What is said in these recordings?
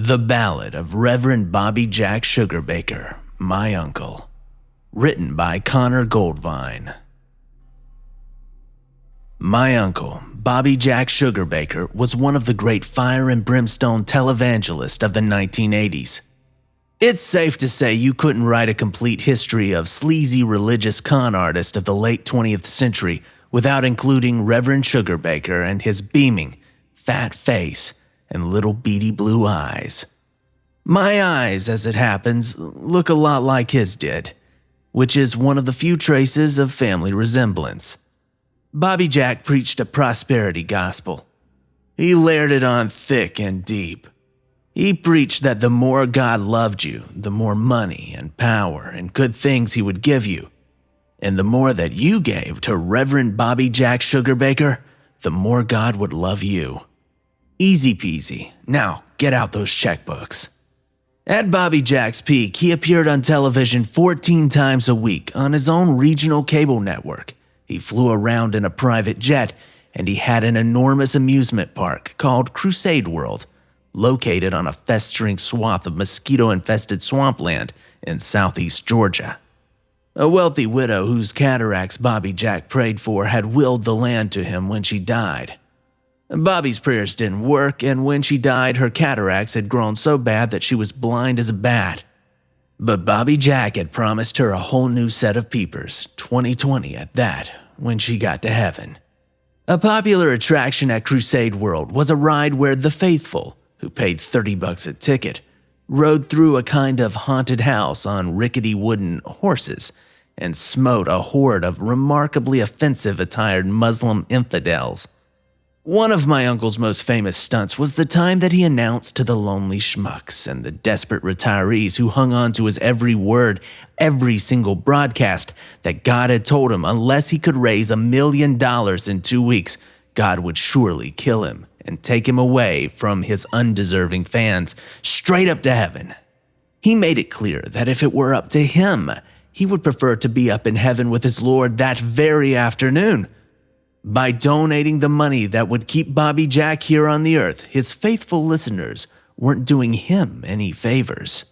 The Ballad of Reverend Bobby Jack Sugarbaker, My Uncle. Written by Goldvine. My uncle, Bobby Jack Sugarbaker, was one of the great fire and brimstone televangelists of the 1980s. It's safe to say you couldn't write a complete history of sleazy religious con artist of the late 20th century without including Reverend Sugarbaker and his beaming, fat face and little beady blue eyes. My eyes, as it happens, look a lot like his did, which is one of the few traces of family resemblance. Bobby Jack preached a prosperity gospel. He layered it on thick and deep. He preached that the more God loved you, the more money and power and good things he would give you. And the more that you gave to Reverend Bobby Jack Sugarbaker, the more God would love you. Easy peasy. Now, get out those checkbooks. At Bobby Jack's peak, he appeared on television 14 times a week on his own regional cable network. He flew around in a private jet, and he had an enormous amusement park called Crusade World, located on a festering swath of mosquito-infested swampland in southeast Georgia. A wealthy widow whose cataracts Bobby Jack prayed for had willed the land to him when she died. Bobby's prayers didn't work, and when she died, her cataracts had grown so bad that she was blind as a bat. But Bobby Jack had promised her a whole new set of peepers, 20/20 at that, when she got to heaven. A popular attraction at Crusade World was a ride where the faithful, who paid $30 a ticket, rode through a kind of haunted house on rickety wooden horses and smote a horde of remarkably offensive attired Muslim infidels. One of my uncle's most famous stunts was the time that he announced to the lonely schmucks and the desperate retirees who hung on to his every word, every single broadcast, that God had told him unless he could raise $1 million in 2 weeks, God would surely kill him and take him away from his undeserving fans straight up to heaven. He made it clear that if it were up to him, he would prefer to be up in heaven with his Lord that very afternoon. By donating the money that would keep Bobby Jack here on the earth, his faithful listeners weren't doing him any favors.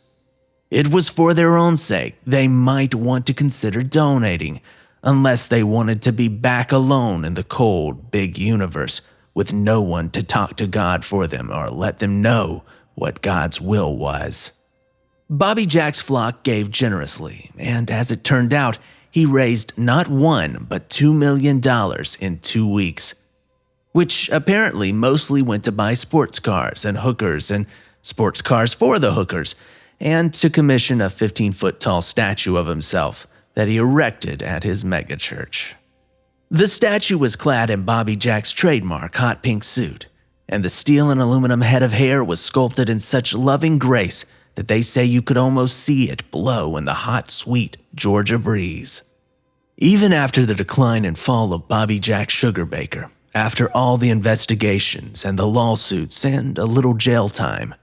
It was for their own sake they might want to consider donating, unless they wanted to be back alone in the cold, big universe, with no one to talk to God for them or let them know what God's will was. Bobby Jack's flock gave generously, and as it turned out, he raised not $1 but $2 million in 2 weeks, which apparently mostly went to buy sports cars and hookers and sports cars for the hookers, and to commission a 15-foot-tall statue of himself that he erected at his megachurch. The statue was clad in Bobby Jack's trademark hot pink suit, and the steel and aluminum head of hair was sculpted in such loving grace that they say you could almost see it blow in the hot, sweet Georgia breeze. Even after the decline and fall of Bobby Jack Sugarbaker, after all the investigations and the lawsuits and a little jail time,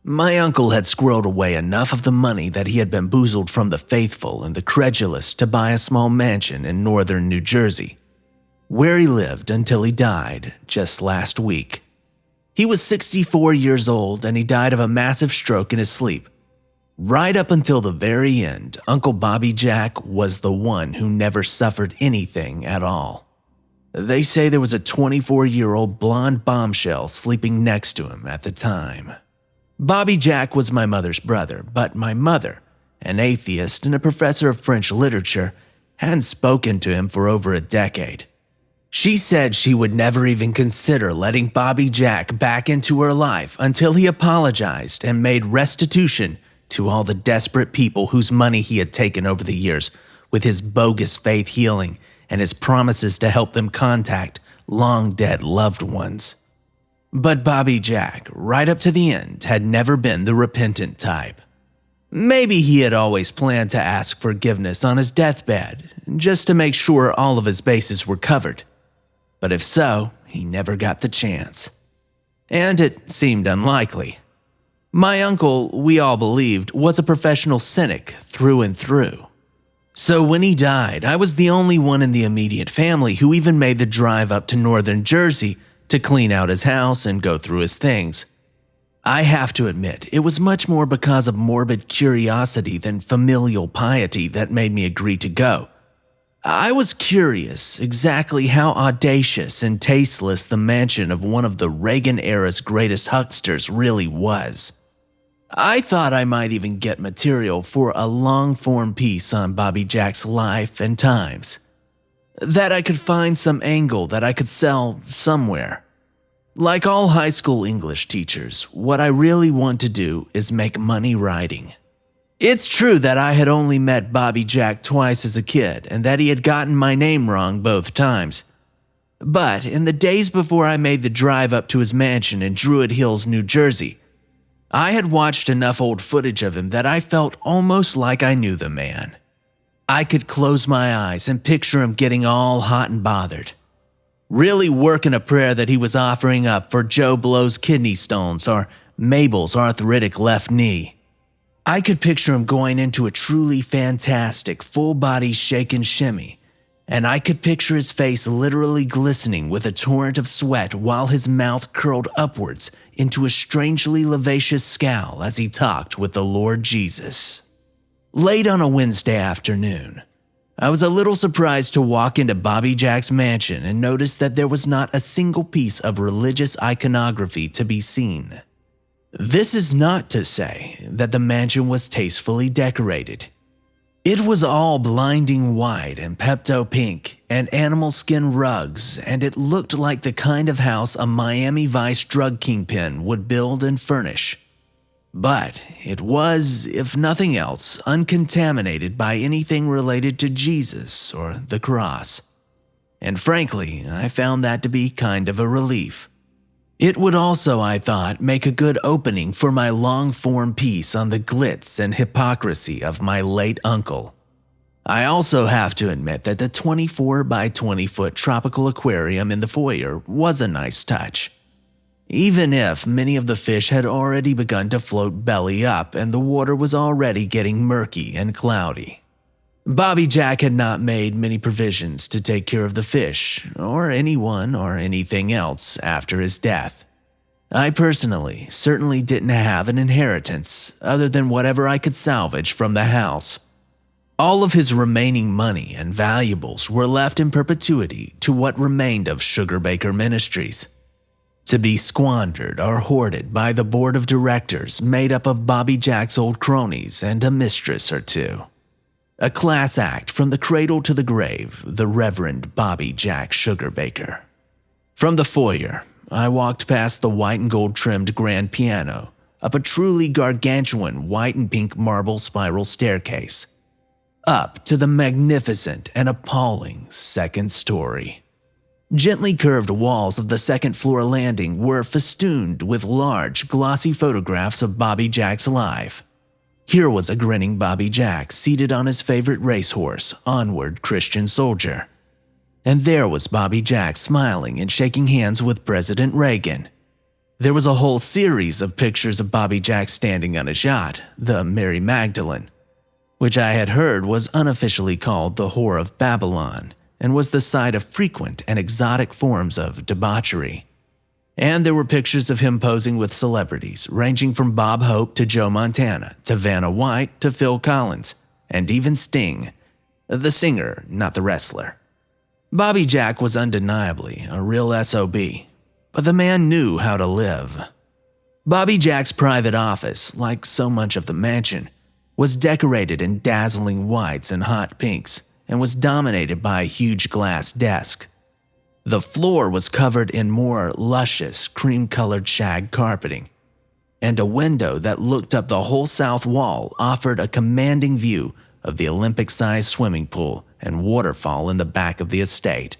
my uncle had squirreled away enough of the money that he had bamboozled from the faithful and the credulous to buy a small mansion in northern New Jersey, where he lived until he died just last week. He was 64 years old, and he died of a massive stroke in his sleep. Right up until the very end, Uncle Bobby Jack was the one who never suffered anything at all. They say there was a 24-year-old blonde bombshell sleeping next to him at the time. Bobby Jack was my mother's brother, but my mother, an atheist and a professor of French literature, hadn't spoken to him for over a decade. She said she would never even consider letting Bobby Jack back into her life until he apologized and made restitution to all the desperate people whose money he had taken over the years with his bogus faith healing and his promises to help them contact long-dead loved ones. But Bobby Jack, right up to the end, had never been the repentant type. Maybe he had always planned to ask forgiveness on his deathbed, just to make sure all of his bases were covered. But if so, he never got the chance. And it seemed unlikely. My uncle, we all believed, was a professional cynic through and through. So when he died, I was the only one in the immediate family who even made the drive up to northern Jersey to clean out his house and go through his things. I have to admit, it was much more because of morbid curiosity than familial piety that made me agree to go. I was curious exactly how audacious and tasteless the mansion of one of the Reagan-era's greatest hucksters really was. I thought I might even get material for a long-form piece on Bobby Jack's life and times. That I could find some angle that I could sell somewhere. Like all high school English teachers, what I really want to do is make money writing. It's true that I had only met Bobby Jack twice as a kid and that he had gotten my name wrong both times. But in the days before I made the drive up to his mansion in Druid Hills, New Jersey, I had watched enough old footage of him that I felt almost like I knew the man. I could close my eyes and picture him getting all hot and bothered, really working a prayer that he was offering up for Joe Blow's kidney stones or Mabel's arthritic left knee. I could picture him going into a truly fantastic full-body shake and shimmy, and I could picture his face literally glistening with a torrent of sweat while his mouth curled upwards into a strangely vivacious scowl as he talked with the Lord Jesus. Late on a Wednesday afternoon, I was a little surprised to walk into Bobby Jack's mansion and notice that there was not a single piece of religious iconography to be seen. This is not to say that the mansion was tastefully decorated. It was all blinding white and Pepto pink and animal skin rugs, and it looked like the kind of house a Miami Vice drug kingpin would build and furnish. But it was, if nothing else, uncontaminated by anything related to Jesus or the cross. And frankly, I found that to be kind of a relief. It would also, I thought, make a good opening for my long-form piece on the glitz and hypocrisy of my late uncle. I also have to admit that the 24 by 20 foot tropical aquarium in the foyer was a nice touch. Even if many of the fish had already begun to float belly up and the water was already getting murky and cloudy. Bobby Jack had not made many provisions to take care of the fish, or anyone or anything else after his death. I personally certainly didn't have an inheritance other than whatever I could salvage from the house. All of his remaining money and valuables were left in perpetuity to what remained of Sugarbaker Ministries, to be squandered or hoarded by the board of directors made up of Bobby Jack's old cronies and a mistress or two. A class act from the cradle to the grave, the Reverend Bobby Jack Sugarbaker. From the foyer, I walked past the white and gold trimmed grand piano, up a truly gargantuan white and pink marble spiral staircase, up to the magnificent and appalling second story. Gently curved walls of the second floor landing were festooned with large, glossy photographs of Bobby Jack's life. Here was a grinning Bobby Jack seated on his favorite racehorse, Onward Christian Soldier. And there was Bobby Jack smiling and shaking hands with President Reagan. There was a whole series of pictures of Bobby Jack standing on his yacht, the Mary Magdalene, which I had heard was unofficially called the Whore of Babylon and was the site of frequent and exotic forms of debauchery. And there were pictures of him posing with celebrities, ranging from Bob Hope to Joe Montana, to Vanna White to Phil Collins, and even Sting, the singer, not the wrestler. Bobby Jack was undeniably a real SOB, but the man knew how to live. Bobby Jack's private office, like so much of the mansion, was decorated in dazzling whites and hot pinks, and was dominated by a huge glass desk. The floor was covered in more luscious, cream-colored shag carpeting, and a window that looked up the whole south wall offered a commanding view of the Olympic-sized swimming pool and waterfall in the back of the estate.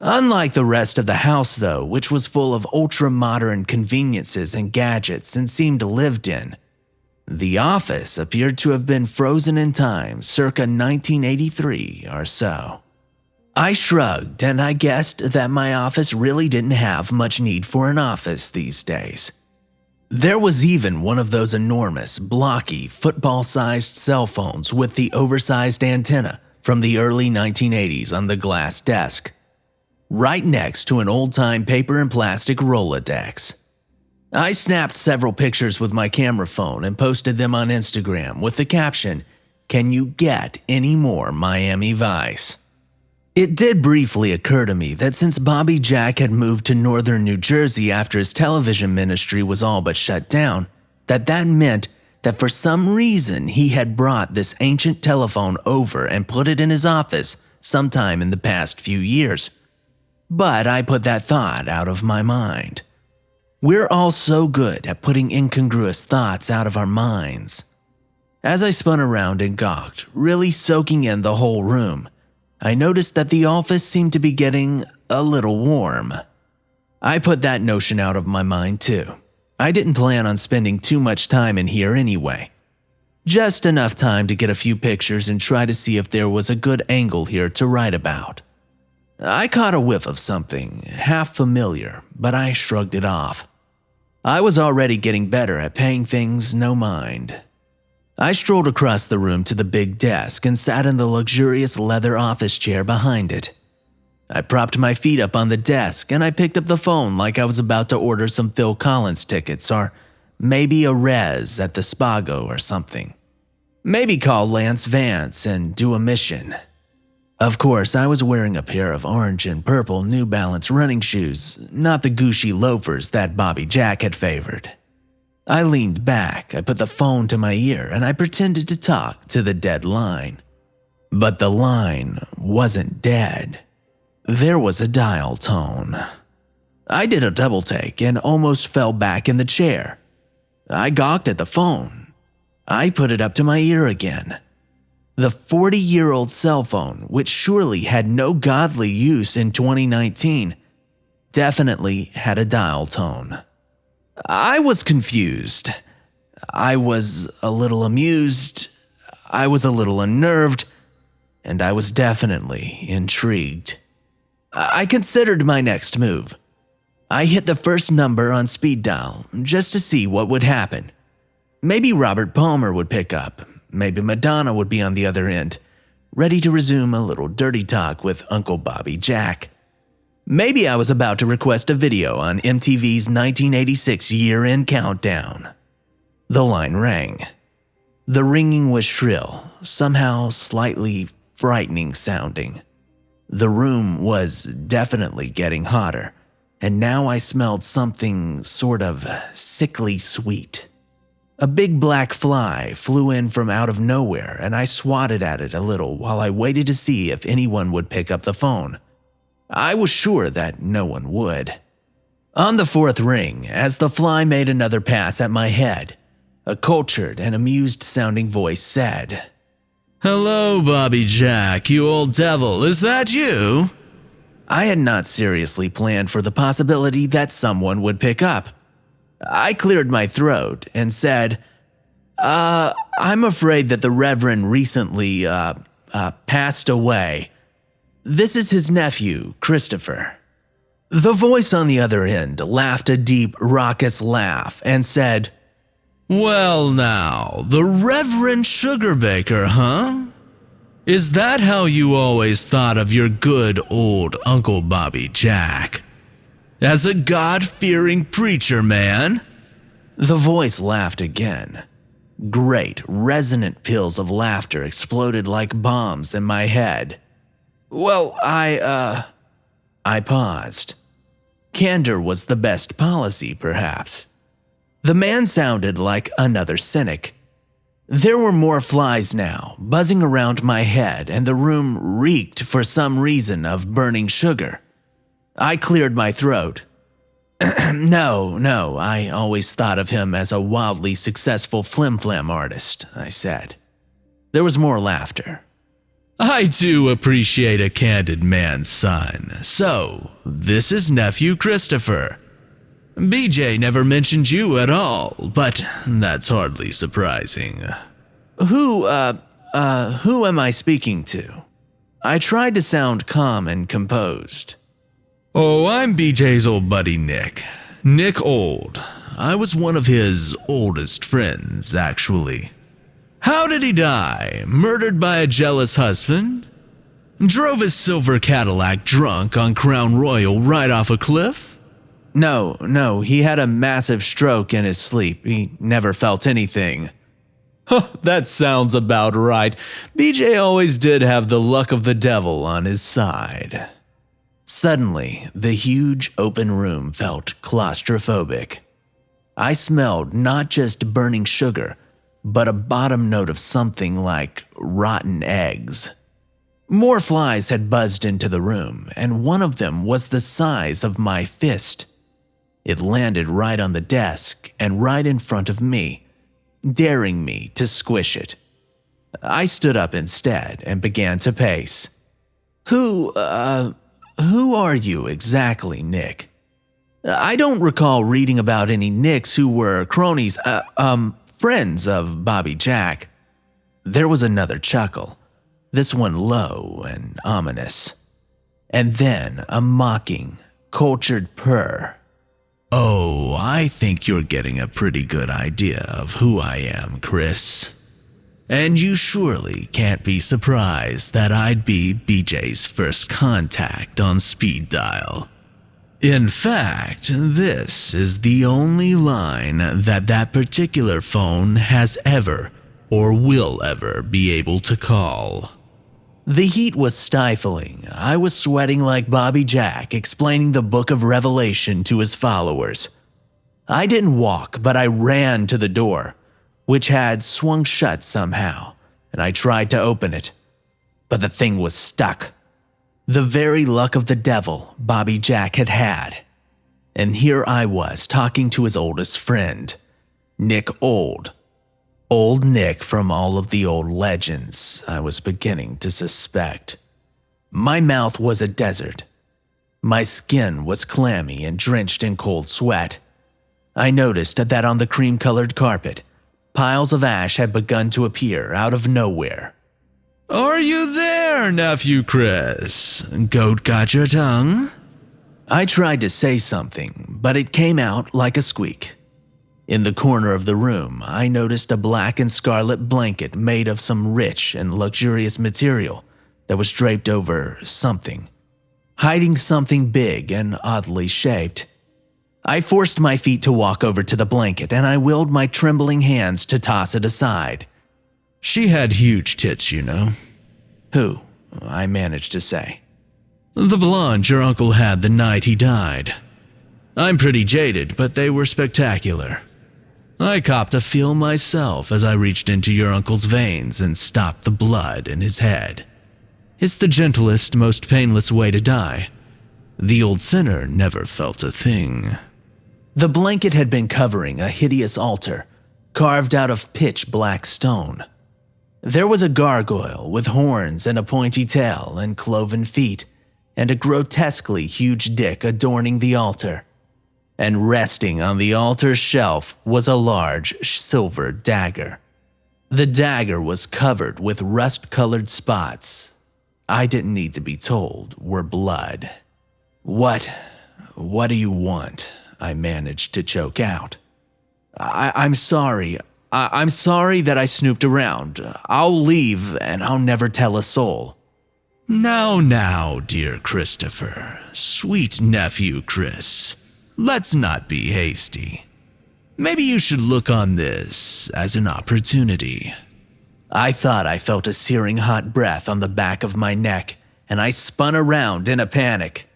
Unlike the rest of the house, though, which was full of ultra-modern conveniences and gadgets and seemed lived in, the office appeared to have been frozen in time circa 1983 or so. I shrugged and I guessed that my office really didn't have much need for an office these days. There was even one of those enormous, blocky, football-sized cell phones with the oversized antenna from the early 1980s on the glass desk, right next to an old-time paper and plastic Rolodex. I snapped several pictures with my camera phone and posted them on Instagram with the caption, "Can you get any more Miami Vice?" It did briefly occur to me that since Bobby Jack had moved to northern New Jersey after his television ministry was all but shut down, that meant that for some reason he had brought this ancient telephone over and put it in his office sometime in the past few years. But I put that thought out of my mind. We're all so good at putting incongruous thoughts out of our minds. As I spun around and gawked, really soaking in the whole room, I noticed that the office seemed to be getting a little warm. I put that notion out of my mind too. I didn't plan on spending too much time in here anyway. Just enough time to get a few pictures and try to see if there was a good angle here to write about. I caught a whiff of something, half familiar, but I shrugged it off. I was already getting better at paying things no mind. I strolled across the room to the big desk and sat in the luxurious leather office chair behind it. I propped my feet up on the desk and I picked up the phone like I was about to order some Phil Collins tickets or maybe a res at the Spago or something. Maybe call Lance Vance and do a mission. Of course, I was wearing a pair of orange and purple New Balance running shoes, not the Gucci loafers that Bobby Jack had favored. I leaned back, I put the phone to my ear, and I pretended to talk to the dead line. But the line wasn't dead. There was a dial tone. I did a double take and almost fell back in the chair. I gawked at the phone. I put it up to my ear again. The 40-year-old cell phone, which surely had no godly use in 2019, definitely had a dial tone. I was confused. I was a little amused. I was a little unnerved. And I was definitely intrigued. I considered my next move. I hit the first number on speed dial just to see what would happen. Maybe Robert Palmer would pick up. Maybe Madonna would be on the other end, ready to resume a little dirty talk with Uncle Bobby Jack. Maybe I was about to request a video on MTV's 1986 year-end countdown. The line rang. The ringing was shrill, somehow slightly frightening sounding. The room was definitely getting hotter, and now I smelled something sort of sickly sweet. A big black fly flew in from out of nowhere, and I swatted at it a little while I waited to see if anyone would pick up the phone. I was sure that no one would. On the fourth ring, as the fly made another pass at my head, a cultured and amused-sounding voice said, "Hello, Bobby Jack, you old devil, is that you?" I had not seriously planned for the possibility that someone would pick up. I cleared my throat and said, I'm afraid that the Reverend recently, passed away. This is his nephew, Christopher." The voice on the other end laughed a deep, raucous laugh and said, "Well now, the Reverend Sugarbaker, huh? Is that how you always thought of your good old Uncle Bobby Jack? As a God-fearing preacher man?" The voice laughed again. Great, resonant peals of laughter exploded like bombs in my head. "Well, I paused. Candor was the best policy, perhaps. The man sounded like another cynic. There were more flies now, buzzing around my head, and the room reeked for some reason of burning sugar. I cleared my throat. No, I always thought of him as a wildly successful flim-flam artist," I said. There was more laughter. "I do appreciate a candid man's son. So, this is nephew Christopher. BJ never mentioned you at all, but that's hardly surprising." Who am I speaking to?" I tried to sound calm and composed. "Oh, I'm BJ's old buddy Nick. Nick Old. I was one of his oldest friends, actually. How did he die? Murdered by a jealous husband? Drove his silver Cadillac drunk on Crown Royal right off a cliff? No, he had a massive stroke in his sleep. He never felt anything. That sounds about right. BJ always did have the luck of the devil on his side. Suddenly, the huge open room felt claustrophobic. I smelled not just burning sugar, but a bottom note of something like rotten eggs. More flies had buzzed into the room, and one of them was the size of my fist. It landed right on the desk and right in front of me, daring me to squish it. I stood up instead and began to pace. Who are you exactly, Nick? I don't recall reading about any Nicks who were cronies, friends of Bobby Jack. There was another chuckle, this one low and ominous. And then a mocking, cultured purr. Oh, I think you're getting a pretty good idea of who I am, Chris. And you surely can't be surprised that I'd be BJ's first contact on speed dial. In fact, this is the only line that particular phone has ever or will ever be able to call. The heat was stifling. I was sweating like Bobby Jack explaining the book of Revelation to his followers. I didn't walk, but I ran to the door, which had swung shut somehow, and I tried to open it. But the thing was stuck. The very luck of the devil Bobby Jack had had. And here I was talking to his oldest friend, Nick Old. Old Nick from all of the old legends I was beginning to suspect. My mouth was a desert. My skin was clammy and drenched in cold sweat. I noticed that on the cream-colored carpet, piles of ash had begun to appear out of nowhere. Are you there, nephew Chris? Goat got your tongue? I tried to say something, but it came out like a squeak. In the corner of the room, I noticed a black and scarlet blanket made of some rich and luxurious material that was draped over something, hiding something big and oddly shaped. I forced my feet to walk over to the blanket, and I willed my trembling hands to toss it aside. She had huge tits, you know. Who? I managed to say. The blonde your uncle had the night he died. I'm pretty jaded, but they were spectacular. I copped a feel myself as I reached into your uncle's veins and stopped the blood in his head. It's the gentlest, most painless way to die. The old sinner never felt a thing. The blanket had been covering a hideous altar, carved out of pitch black stone. There was a gargoyle with horns and a pointy tail and cloven feet, and a grotesquely huge dick adorning the altar. And resting on the altar's shelf was a large silver dagger. The dagger was covered with rust-colored spots. I didn't need to be told were blood. What do you want? I managed to choke out. I'm sorry. I'm sorry that I snooped around. I'll leave and I'll never tell a soul. Now, dear Christopher, sweet nephew Chris, let's not be hasty. Maybe you should look on this as an opportunity. I thought I felt a searing hot breath on the back of my neck, and I spun around in a panic.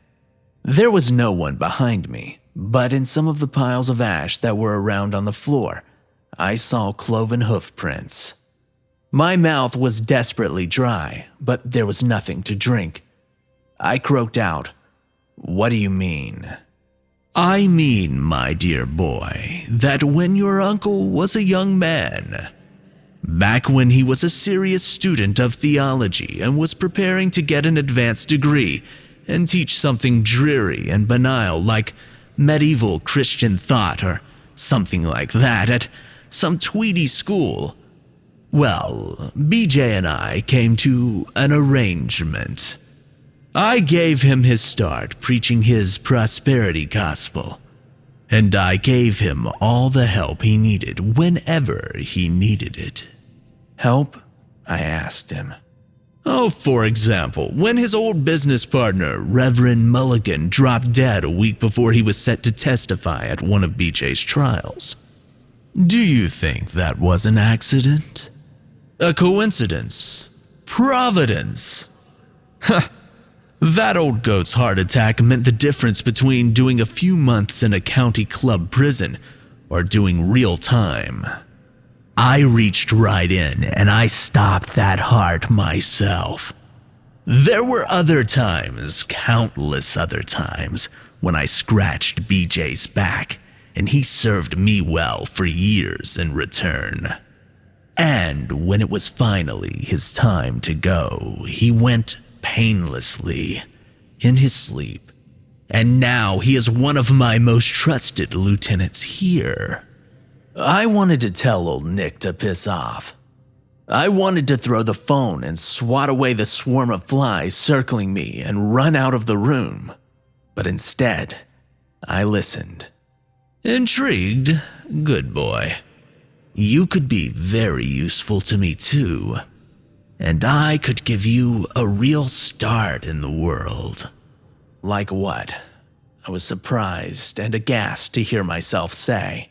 There was no one behind me, but in some of the piles of ash that were around on the floor, I saw cloven hoof prints. My mouth was desperately dry, but there was nothing to drink. I croaked out, "What do you mean?" I mean, my dear boy, that when your uncle was a young man, back when he was a serious student of theology and was preparing to get an advanced degree and teach something dreary and banal like medieval Christian thought or something like that at some tweedy school, well, BJ and I came to an arrangement. I gave him his start preaching his prosperity gospel, and I gave him all the help he needed whenever he needed it. Help? I asked him. Oh, for example, when his old business partner, Reverend Mulligan, dropped dead a week before he was set to testify at one of BJ's trials. Do you think that was an accident? A coincidence? Providence? Ha! That old goat's heart attack meant the difference between doing a few months in a county club prison or doing real time. I reached right in and I stopped that heart myself. There were other times, countless other times, when I scratched BJ's back and he served me well for years in return. And when it was finally his time to go, he went painlessly in his sleep. And now he is one of my most trusted lieutenants here. I wanted to tell old Nick to piss off. I wanted to throw the phone and swat away the swarm of flies circling me and run out of the room. But instead, I listened. Intrigued? Good boy. You could be very useful to me too. And I could give you a real start in the world. Like what? I was surprised and aghast to hear myself say.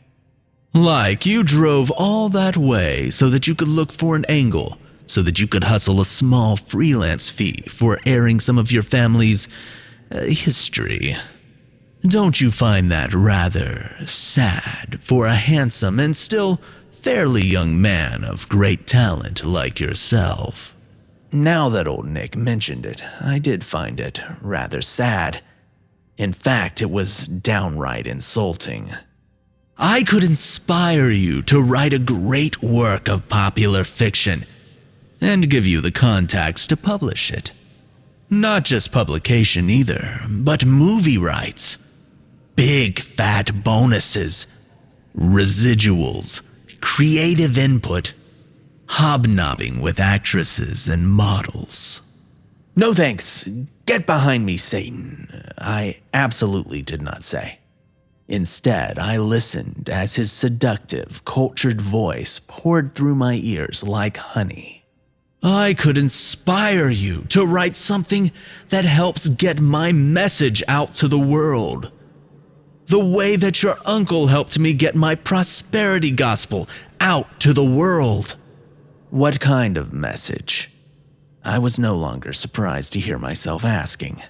Like you drove all that way so that you could look for an angle, so that you could hustle a small freelance fee for airing some of your family's history. Don't you find that rather sad for a handsome and still fairly young man of great talent like yourself? Now that old Nick mentioned it, I did find it rather sad. In fact, it was downright insulting. I could inspire you to write a great work of popular fiction and give you the contacts to publish it. Not just publication either, but movie rights. Big fat bonuses, residuals, creative input, hobnobbing with actresses and models. No thanks. Get behind me, Satan. I absolutely did not say. Instead, I listened as his seductive, cultured voice poured through my ears like honey. I could inspire you to write something that helps get my message out to the world. The way that your uncle helped me get my prosperity gospel out to the world. What kind of message? I was no longer surprised to hear myself asking.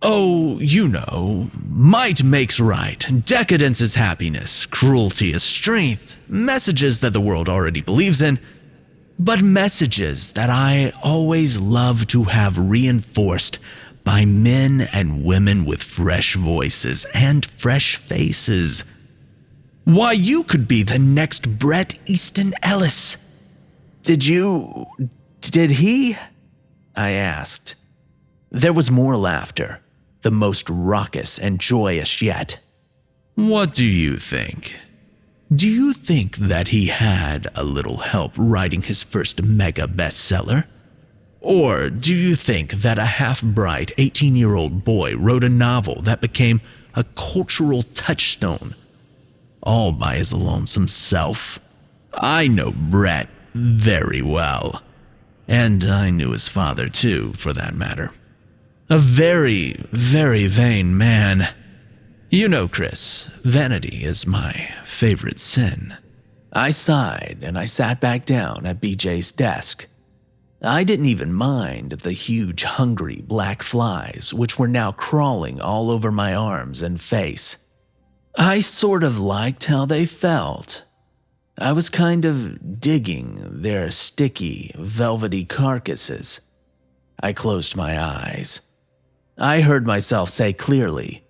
Oh, you know, might makes right, decadence is happiness, cruelty is strength, messages that the world already believes in, but messages that I always love to have reinforced by men and women with fresh voices and fresh faces. Why, you could be the next Bret Easton Ellis. Did he? I asked. There was more laughter. The most raucous and joyous yet. What do you think? Do you think that he had a little help writing his first mega bestseller? Or do you think that a half-bright 18-year-old boy wrote a novel that became a cultural touchstone, all by his lonesome self? I know Bret very well, and I knew his father too, for that matter. A very, very vain man. You know, Chris, vanity is my favorite sin. I sighed and I sat back down at BJ's desk. I didn't even mind the huge, hungry black flies which were now crawling all over my arms and face. I sort of liked how they felt. I was kind of digging their sticky, velvety carcasses. I closed my eyes. I heard myself say clearly,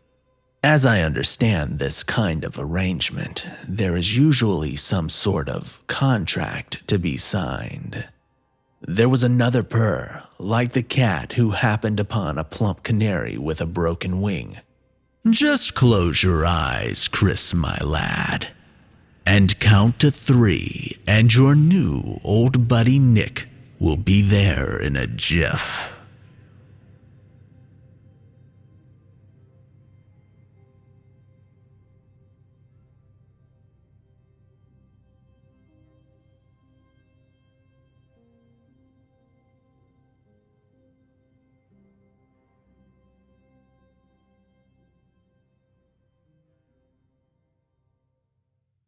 as I understand this kind of arrangement, there is usually some sort of contract to be signed. There was another purr, like the cat who happened upon a plump canary with a broken wing. Just close your eyes, Chris, my lad, and count to 3, and your new old buddy Nick will be there in a jiff.